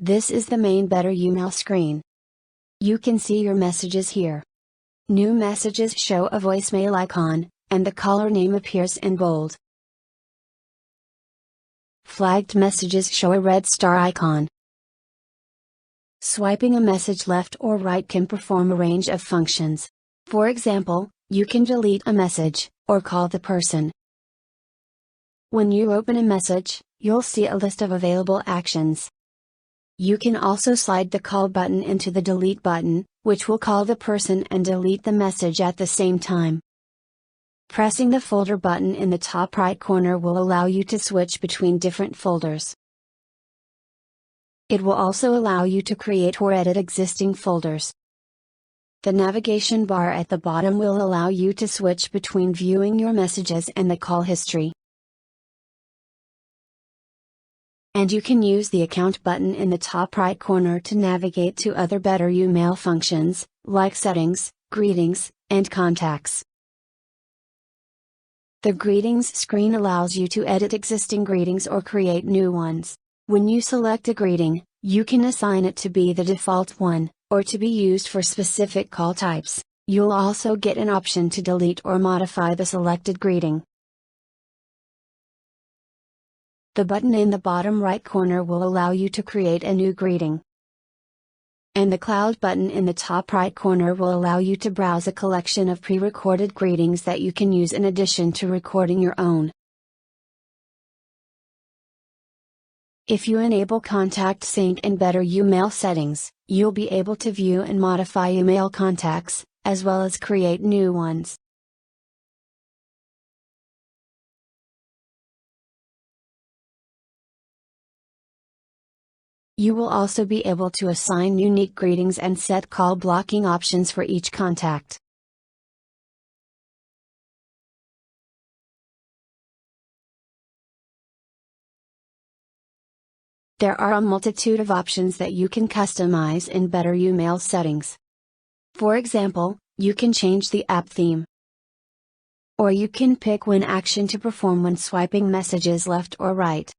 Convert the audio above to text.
This is the main Better YouMail screen. You can see your messages here. New messages show a voicemail icon, and the caller name appears in bold. Flagged messages show a red star icon. Swiping a message left or right can perform a range of functions. For example, you can delete a message, or call the person. When you open a message, you'll see a list of available actions. You can also slide the call button into the delete button, which will call the person and delete the message at the same time. Pressing the folder button in the top right corner will allow you to switch between different folders. It will also allow you to create or edit existing folders. The navigation bar at the bottom will allow you to switch between viewing your messages and the call history. And you can use the account button in the top right corner to navigate to other Better YouMail functions, like settings, greetings, and contacts. The greetings screen allows you to edit existing greetings or create new ones. When you select a greeting, you can assign it to be the default one, or to be used for specific call types. You'll also get an option to delete or modify the selected greeting. The button in the bottom right corner will allow you to create a new greeting. And the cloud button in the top right corner will allow you to browse a collection of pre-recorded greetings that you can use in addition to recording your own. If you enable Contact Sync in Better YouMail settings, you'll be able to view and modify email contacts, as well as create new ones. You will also be able to assign unique greetings and set call blocking options for each contact. There are a multitude of options that you can customize in Better YouMail settings. For example, you can change the app theme. Or you can pick one action to perform when swiping messages left or right.